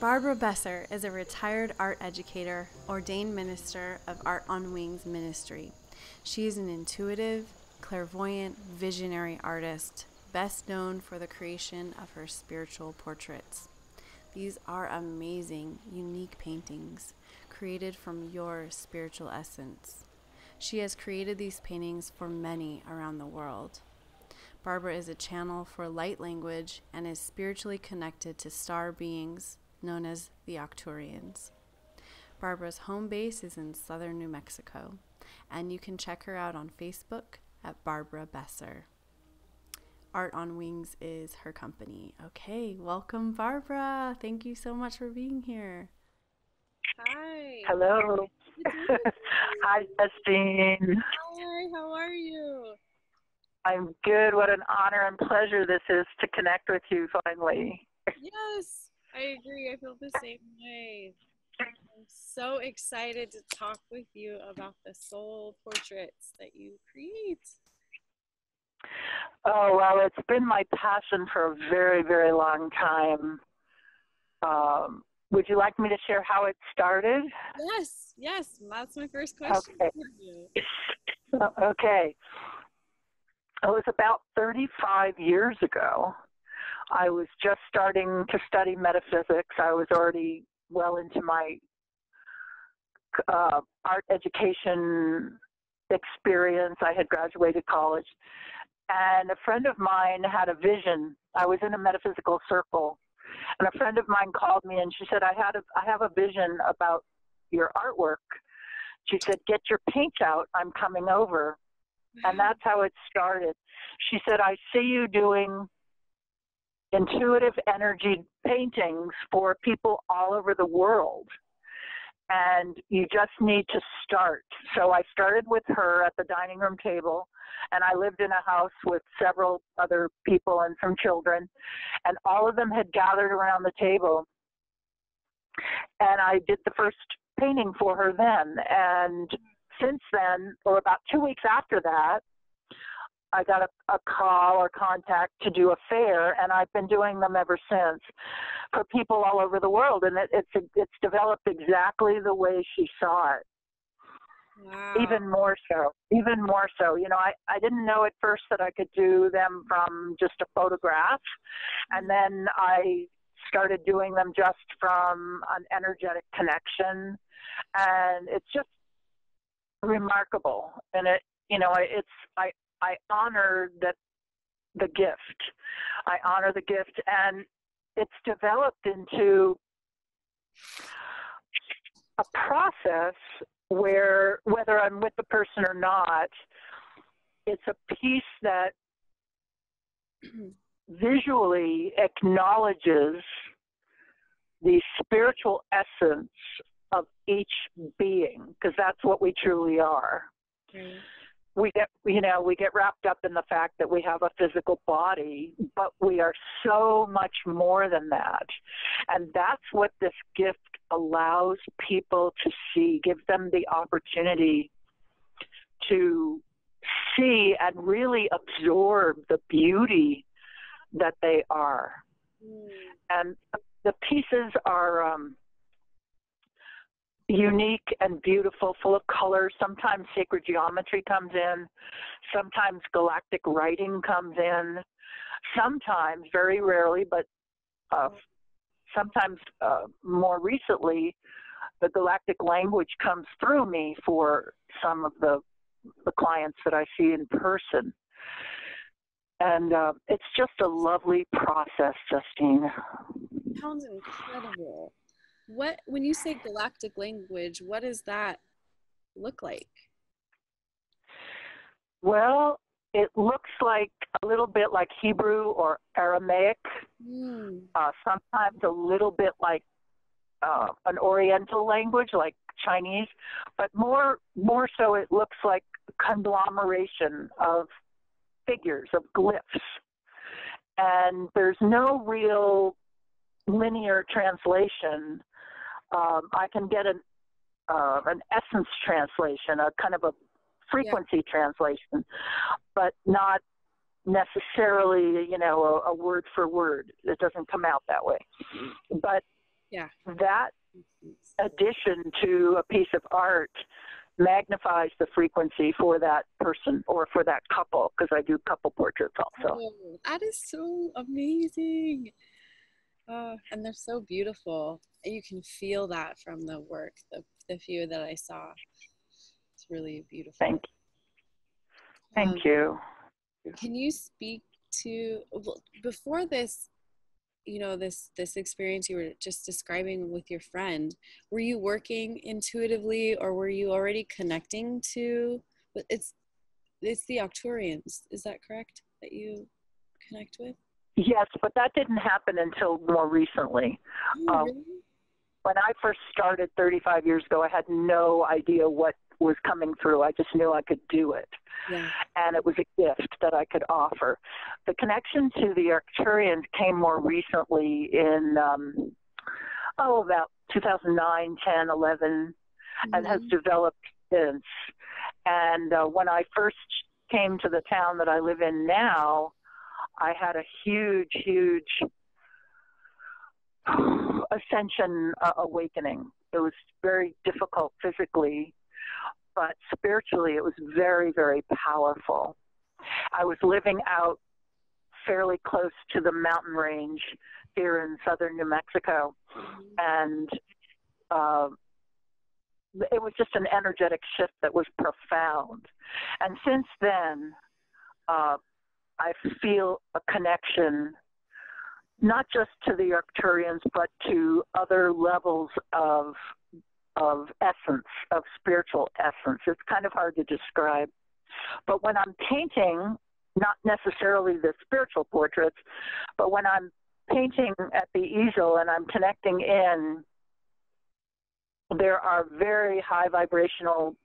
Barbara BESSER is a retired art educator, ordained minister of Art on Wings ministry. She is an intuitive, clairvoyant, visionary artist, best known for the creation of her spiritual portraits. These are amazing, unique paintings created from your spiritual essence. She has created these paintings for many around the world. Barbara is a channel for light language and is spiritually connected to star beings known as the Arcturians. Barbara's home base is in southern New Mexico, and you can check her out on Facebook at Barbara BESSER. Art on Wings is her company. Okay, welcome, Barbara. Thank you so much for being here. Hi. Hello. Hi, Justine. Hi, how are you? I'm good. What an honor and pleasure this is to connect with you finally. Yes, I agree. I feel the same way. I'm so excited to talk with you about the soul portraits that you create. Oh, well, it's been my passion for a very, very long time. Would you like me to share how it started? Yes, that's my first question Okay. for you. Okay. It was about 35 years ago. I was just starting to study metaphysics. I was already well into my art education experience. I had graduated college. And a friend of mine had a vision. I was in a metaphysical circle. And a friend of mine called me and she said, I have a vision about your artwork. She said, get your paints out. I'm coming over. And that's how it started. She said, I see you doing intuitive energy paintings for people all over the world. And you just need to start. So I started with her at the dining room table, and I lived in a house with several other people and some children, and all of them had gathered around the table. And I did the first painting for her then. And since then, or about 2 weeks after that, I got a call or contact to do a fair, and I've been doing them ever since for people all over the world. And it's developed exactly the way she saw it. Wow. Even more so. You know, I didn't know at first that I could do them from just a photograph, and then I started doing them just from an energetic connection, and it's just remarkable. And I honor the gift. I honor the gift, and it's developed into a process where, whether I'm with the person or not, it's a piece that visually acknowledges the spiritual essence of each being, because that's what we truly are. Right. We get wrapped up in the fact that we have a physical body, but we are so much more than that. And that's what this gift allows people to see, gives them the opportunity to see and really absorb the beauty that they are. And the pieces are unique and beautiful, full of color. Sometimes sacred geometry comes in. Sometimes galactic writing comes in. Sometimes, very rarely, but sometimes more recently, the galactic language comes through me for some of the clients that I see in person. And it's just a lovely process, Justine. Sounds incredible. When you say galactic language, what does that look like? Well, it looks like a little bit like Hebrew or Aramaic, sometimes a little bit like an Oriental language like Chinese, but more so it looks like a conglomeration of figures, of glyphs. And there's no real linear translation. I can get an essence translation, a kind of a frequency translation, but not necessarily, a word for word. It doesn't come out that way. But Yeah. that addition to a piece of art magnifies the frequency for that person or for that couple, because I do couple portraits also. Oh, that is so amazing. And they're so beautiful. You can feel that from the work, the few that I saw. It's really beautiful. Thank you. Can you speak to, well, before this, this experience you were just describing with your friend, were you working intuitively, or were you already connecting to, it's the Arcturians, is that correct, that you connect with? Yes, but that didn't happen until more recently. Oh, really? When I first started 35 years ago, I had no idea what was coming through. I just knew I could do it. Yeah. And it was a gift that I could offer. The connection to the Arcturians came more recently in, about 2009, 10, 11, and has developed since. And when I first came to the town that I live in now, I had a huge, huge ascension awakening. It was very difficult physically, but spiritually it was very, very powerful. I was living out fairly close to the mountain range here in southern New Mexico, and it was just an energetic shift that was profound. And since then, I feel a connection not just to the Arcturians, but to other levels of essence, of spiritual essence. It's kind of hard to describe. But when I'm painting, not necessarily the spiritual portraits, but when I'm painting at the easel and I'm connecting in, there are very high vibrational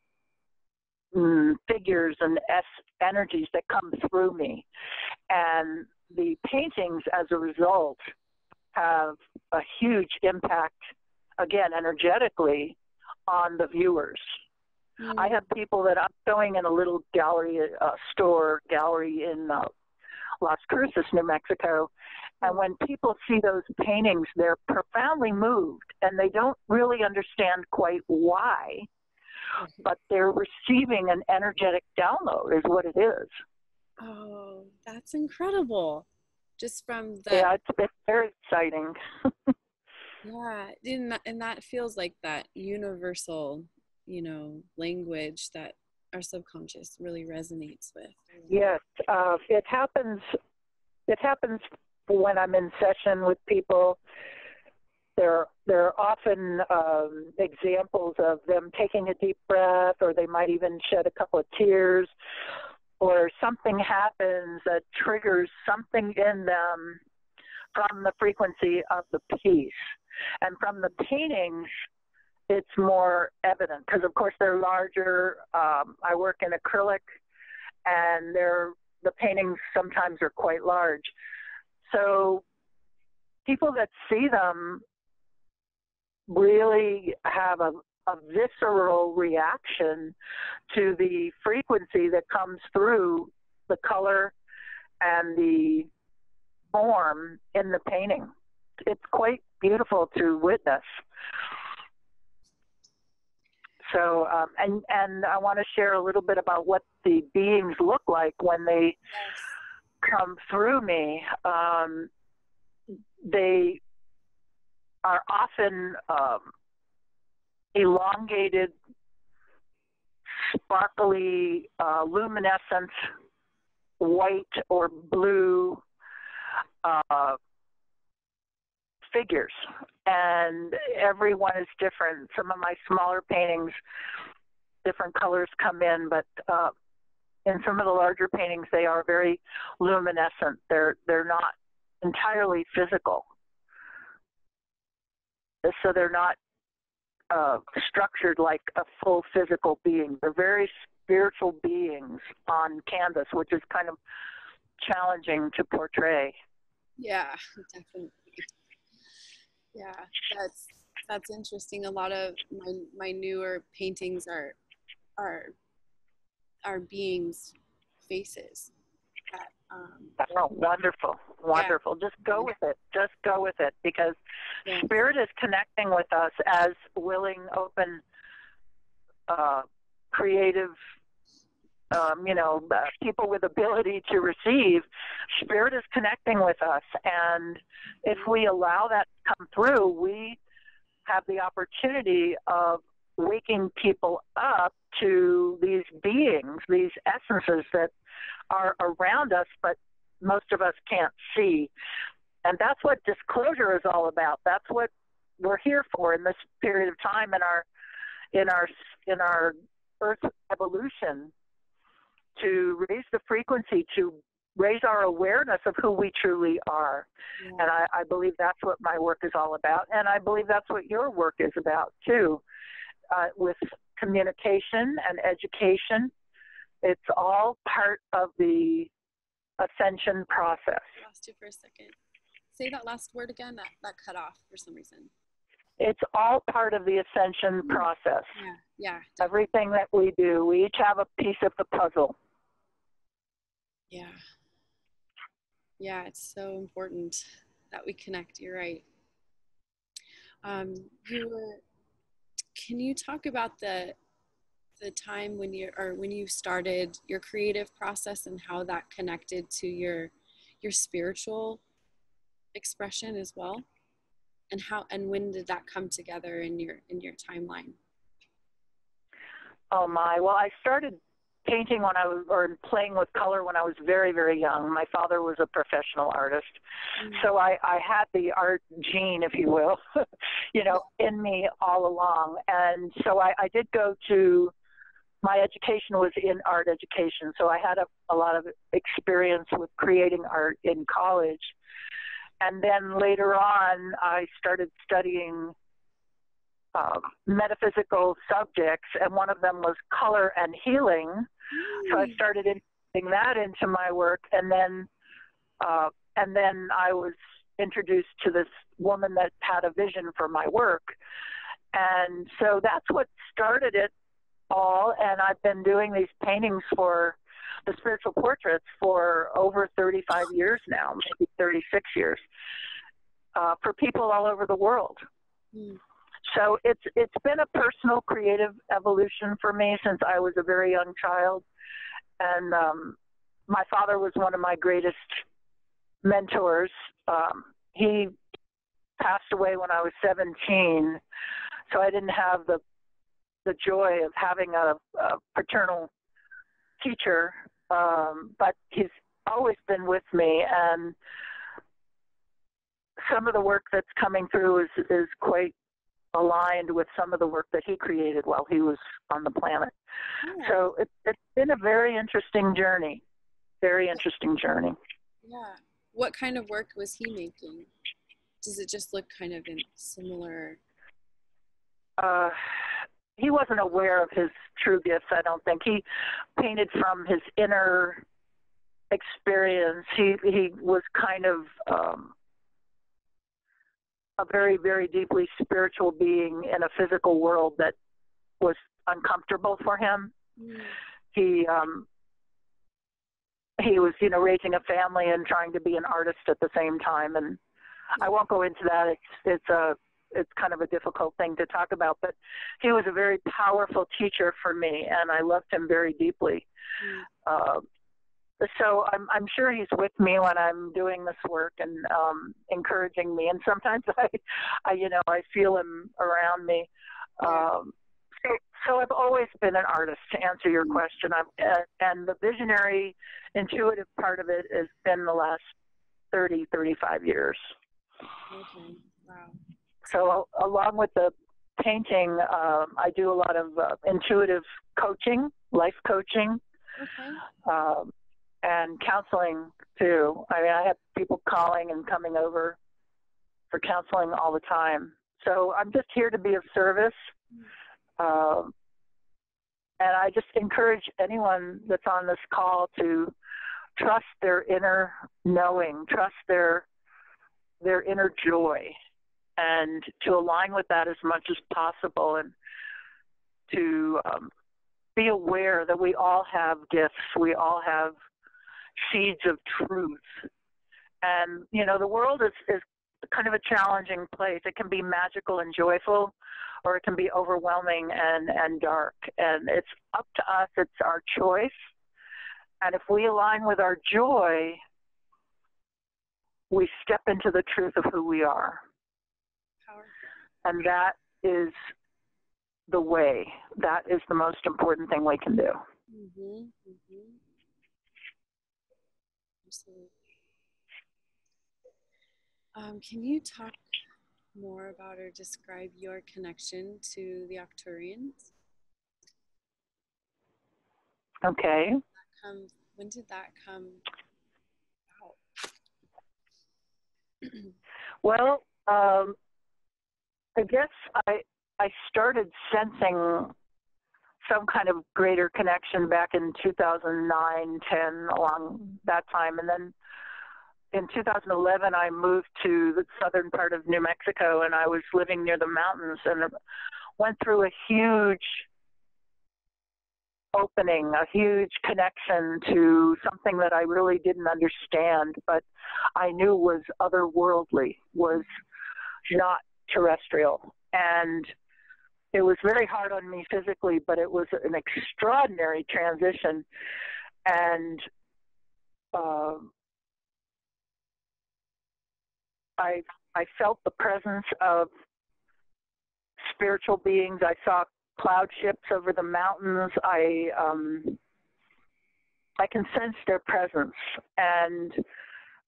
figures and energies that come through me. And the paintings, as a result, have a huge impact, again, energetically, on the viewers. I have people that I'm showing in a little gallery, gallery in Las Cruces, New Mexico, and when people see those paintings, they're profoundly moved, and they don't really understand quite why, but they're receiving an energetic download is what it is. Oh, that's incredible. Just from the... Yeah, it's very exciting. Yeah, and that feels like that universal, language that our subconscious really resonates with. Yes, it happens when I'm in session with people. There are often examples of them taking a deep breath, or they might even shed a couple of tears, or something happens that triggers something in them from the frequency of the piece. And from the paintings, it's more evident because, of course, they're larger. I work in acrylic, and the paintings sometimes are quite large. So people that see them really have a visceral reaction to the frequency that comes through the color and the form in the painting. It's quite beautiful to witness. So, and I want to share a little bit about what the beings look like when they come through me. They are often elongated, sparkly, luminescent, white or blue figures, and everyone is different. Some of my smaller paintings, different colors come in, but in some of the larger paintings, they are very luminescent. They're not entirely physical, so they're not structured like a full physical being. They're very spiritual beings on canvas, which is kind of challenging to portray. Yeah, definitely. Yeah, that's interesting. A lot of my newer paintings are beings' faces that Oh, wonderful, wonderful. Just go with it. Just go with it, because Spirit is connecting with us as willing, open, creative, people with ability to receive. Spirit is connecting with us, and if we allow that to come through, we have the opportunity of waking people up to these beings, these essences that are around us, but most of us can't see. And that's what disclosure is all about. That's what we're here for in this period of time in our Earth evolution, to raise the frequency, to raise our awareness of who we truly are. Yeah. And I believe that's what my work is all about. And I believe that's what your work is about too, with communication and education. It's all part of the ascension process. I lost you for a second. Say that last word again. That cut off for some reason. It's all part of the ascension process. Yeah. Everything that we do, we each have a piece of the puzzle. Yeah, it's so important that we connect. You're right. Can you talk about the time when you started your creative process and how that connected to your spiritual expression as well, and when did that come together in your timeline? Oh my! Well, I started painting or playing with color when I was very, very young. My father was a professional artist, so I had the art gene, if you will, in me all along. And so I did go to. My education was in art education, so I had a lot of experience with creating art in college. And then later on, I started studying metaphysical subjects, and one of them was color and healing. So I started integrating that into my work, and then I was introduced to this woman that had a vision for my work. And so that's what started it all, and I've been doing these paintings for the spiritual portraits for over 35 years now, maybe 36 years, for people all over the world. So it's been a personal creative evolution for me since I was a very young child, and my father was one of my greatest mentors. He passed away when I was 17, so I didn't have the joy of having a paternal teacher, but he's always been with me, and some of the work that's coming through is quite aligned with some of the work that he created while he was on the planet. Yeah. So it's been a very interesting journey. Yeah. What kind of work was he making? Does it just look kind of in similar? He wasn't aware of his true gifts, I don't think. He painted from his inner experience. He was kind of a very, very deeply spiritual being in a physical world that was uncomfortable for him. He was, raising a family and trying to be an artist at the same time. And I won't go into that. It's kind of a difficult thing to talk about, but he was a very powerful teacher for me, and I loved him very deeply. So I'm sure he's with me when I'm doing this work and encouraging me. And sometimes I feel him around me. So I've always been an artist, to answer your question. And the visionary, intuitive part of it has been the last 35 years. Okay, wow. So along with the painting, I do a lot of intuitive coaching, life coaching, and counseling too. I mean, I have people calling and coming over for counseling all the time. So I'm just here to be of service. And I just encourage anyone that's on this call to trust their inner knowing, trust their inner joy, and to align with that as much as possible, and to be aware that we all have gifts, we all have seeds of truth. And, you know, the world is kind of a challenging place. It can be magical and joyful, or it can be overwhelming and dark. And it's up to us. It's our choice. And if we align with our joy, we step into the truth of who we are. Powerful. And that is the way. That is the most important thing we can do. Mm-hmm. Mm-hmm. Absolutely. Can you talk more about or describe your connection to the Arcturians? Okay. When did that come out? Well, I guess I started sensing some kind of greater connection back in 2009, 10, along that time. And then in 2011, I moved to the southern part of New Mexico, and I was living near the mountains, and went through a huge opening, a huge connection to something that I really didn't understand, but I knew was otherworldly, was not terrestrial. And it was very hard on me physically, but it was an extraordinary transition. And I felt the presence of spiritual beings. I saw cloud ships over the mountains. I can sense their presence. And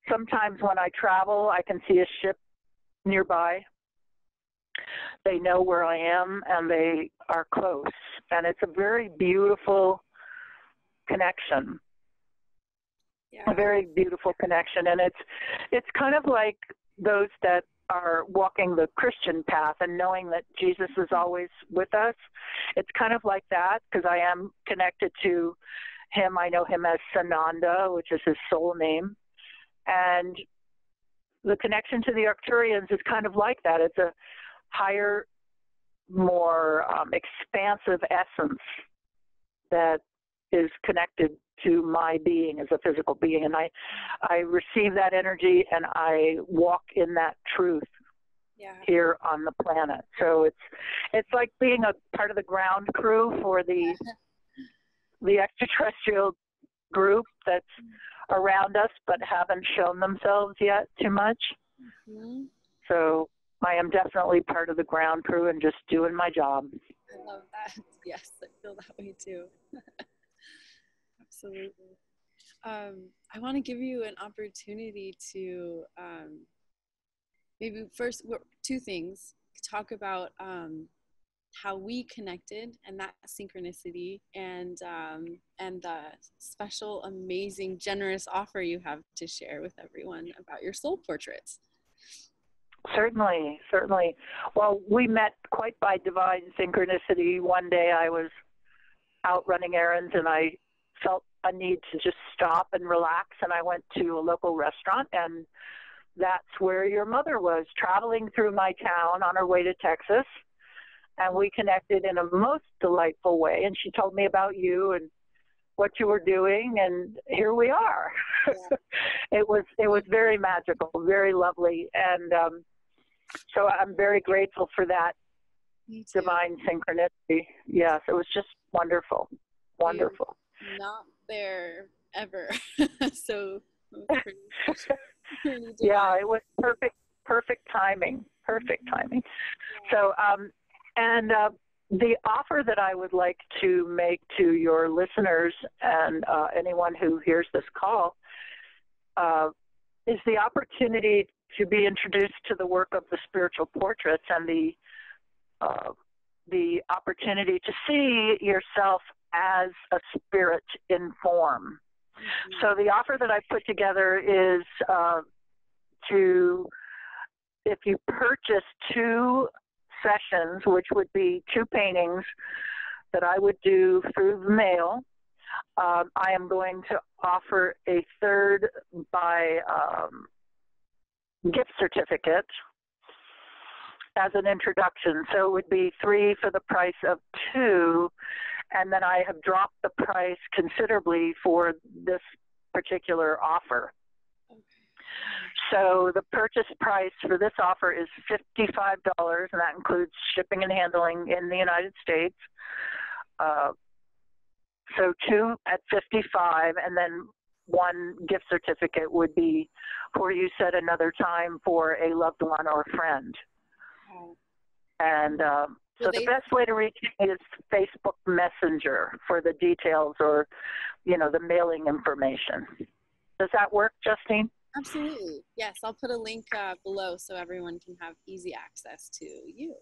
sometimes when I travel, I can see a ship nearby. They know where I am, and they are close. And it's a very beautiful connection. Yeah. A very beautiful connection. And it's kind of like those that are walking the Christian path and knowing that Jesus is always with us. It's kind of like that, because I am connected to him. I know him as Sananda, which is his soul name. And the connection to the Arcturians is kind of like that. It's a higher, more expansive essence that is connected to my being as a physical being. And I receive that energy, and I walk in that truth here on the planet. So it's like being a part of the ground crew for the extraterrestrial group that's around us but haven't shown themselves yet too much. Mm-hmm. So I am definitely part of the ground crew and just doing my job. I love that. Yes, I feel that way too. Absolutely. I want to give you an opportunity to maybe first two things. Talk about how we connected and that synchronicity, and the special, amazing, generous offer you have to share with everyone about your soul portraits. Certainly. Well, we met quite by divine synchronicity. One day I was out running errands, and I felt a need to just stop and relax, and I went to a local restaurant, and that's where your mother was, traveling through my town on her way to Texas, and we connected in a most delightful way, and she told me about you and what you were doing, and here we are. Yeah. It was very magical, very lovely, and so I'm very grateful for that divine synchronicity. Yes, it was just wonderful. Wonderful. You're not there ever. So pretty yeah, it was perfect timing. Yeah. So and the offer that I would like to make to your listeners and anyone who hears this call is the opportunity to be introduced to the work of the spiritual portraits, and the opportunity to see yourself as a spirit in form. Mm-hmm. So the offer that I put together is if you purchase 2 sessions, which would be 2 paintings that I would do through the mail, I am going to offer a third by gift certificate as an introduction. So it would be 3 for the price of 2, and then I have dropped the price considerably for this particular offer. Okay. So the purchase price for this offer is $55, and that includes shipping and handling in the United States. So two at $55, and then one gift certificate would be for use at another time for a loved one or friend. Wow. And so the best way to reach me is Facebook Messenger for the details, or, you know, the mailing information. Does that work, Justine? Absolutely. Yes, I'll put a link below so everyone can have easy access to you.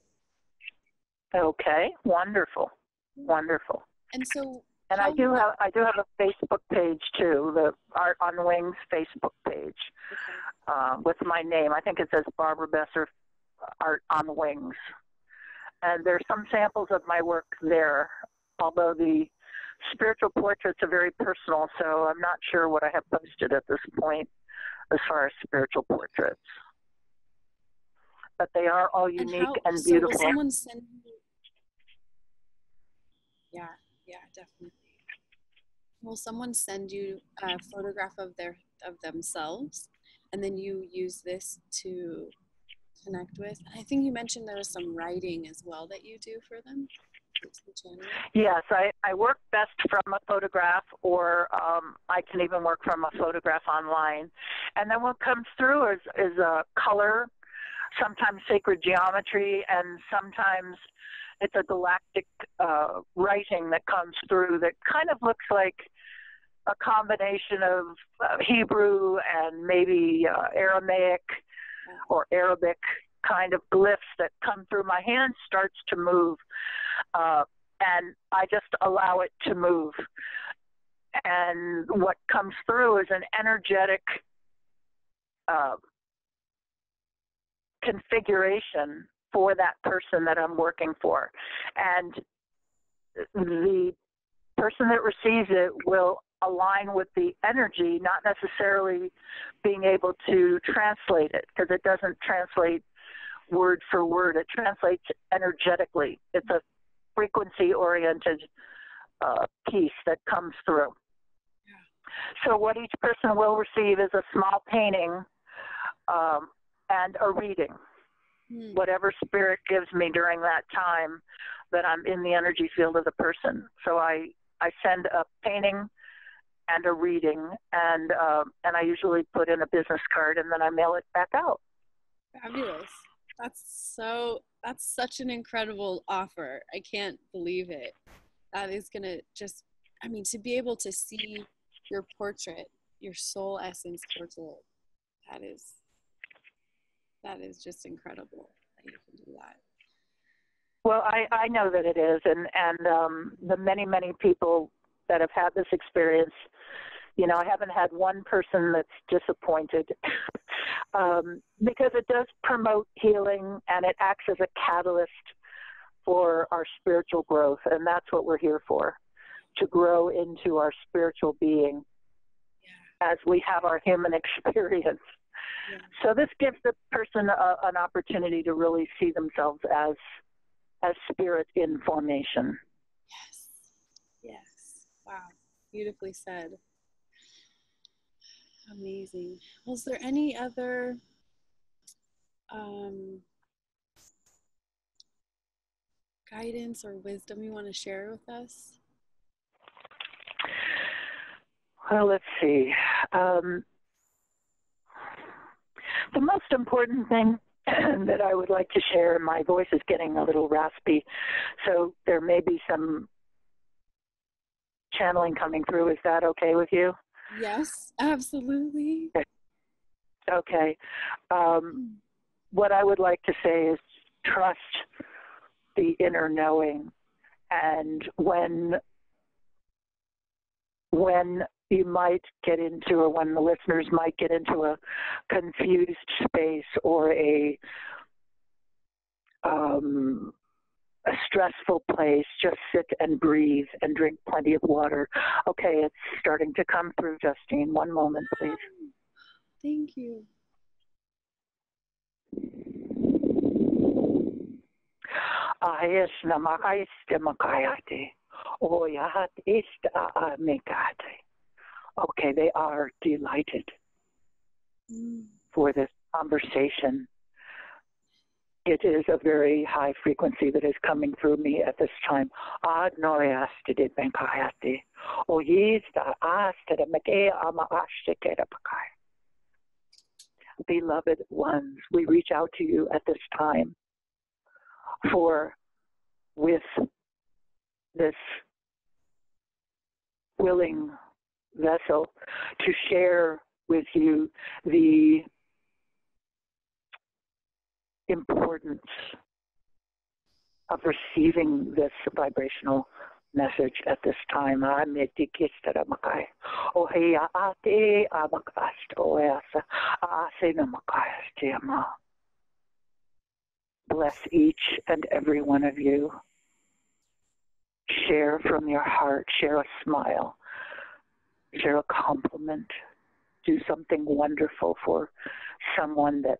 Okay, wonderful, wonderful. And so, and I do have a Facebook page too, the Art on Wings Facebook page, with my name. I think it says Barbara Besser Art on Wings. And there's some samples of my work there, although the spiritual portraits are very personal, so I'm not sure what I have posted at this point as far as spiritual portraits. But they are all unique and beautiful. So will someone send you? Yeah, definitely. Will someone send you a photograph of themselves, and then you use this to connect with? I think you mentioned there was some writing as well that you do for them. Yes, I work best from a photograph, or I can even work from a photograph online. And then what comes through is a color, sometimes sacred geometry, and sometimes it's a galactic writing that comes through that kind of looks like a combination of Hebrew and maybe Aramaic or Arabic kind of glyphs that come through. My hand starts to move, and I just allow it to move. And what comes through is an energetic configuration for that person that I'm working for. And the person that receives it will align with the energy, not necessarily being able to translate it, because it doesn't translate word for word. It translates energetically. It's a frequency-oriented piece that comes through. So what each person will receive is a small painting and a reading. Whatever spirit gives me during that time that I'm in the energy field of the person. So I send a painting and a reading, and I usually put in a business card, and then I mail it back out. Fabulous. That's such an incredible offer. I can't believe it. That is gonna just, I mean, to be able to see your portrait, your soul essence portrait, that is just incredible that you can do that. Well, I know that it is, and the many people that have had this experience, you know, I haven't had one person that's disappointed, because it does promote healing, and it acts as a catalyst for our spiritual growth, and that's what we're here for, to grow into our spiritual being as we have our human experience. Yeah. So this gives the person an opportunity to really see themselves as spirit in formation. Yes. Wow. Beautifully said. Amazing. Was there any other guidance or wisdom you want to share with us? Well, let's see. The most important thing that I would like to share, my voice is getting a little raspy, so there may be some channeling coming through. Is that okay with you? Yes, absolutely. Okay. What I would like to say is trust the inner knowing. And when you might get into, or when the listeners might get into a confused space or a stressful place, just sit and breathe and drink plenty of water. Okay, it's starting to come through, Justine. One moment, please. Thank you. Okay, they are delighted for this conversation. It is a very high frequency that is coming through me at this time. Beloved ones, we reach out to you at this time with this willing vessel to share with you the importance of receiving this vibrational message at this time. Bless each and every one of you. Share from your heart, share a smile, share a compliment, do something wonderful for someone that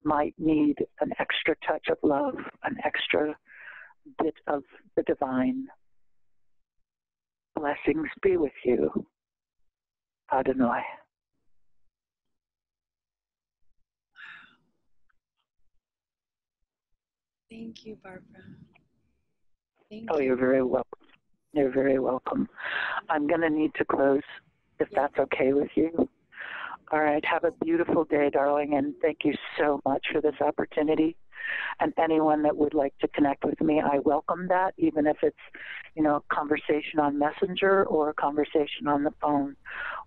might need an extra touch of love, an extra bit of the divine. Blessings be with you. Adonai. Thank you, Barbara. Thank you. You're very welcome. You're very welcome. I'm going to need to close, if that's okay with you. All right. Have a beautiful day, darling, and thank you so much for this opportunity. And anyone that would like to connect with me, I welcome that, even if it's, a conversation on Messenger or a conversation on the phone,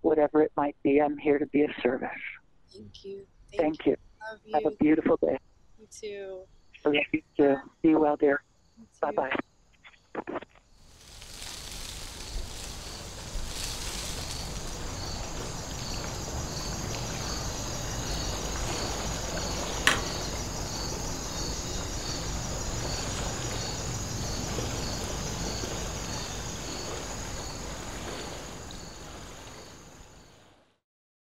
whatever it might be. I'm here to be of service. Thank you. Thank you. Love you. Have a beautiful day. You too. Love you too. Be well, dear. You too. Bye-bye.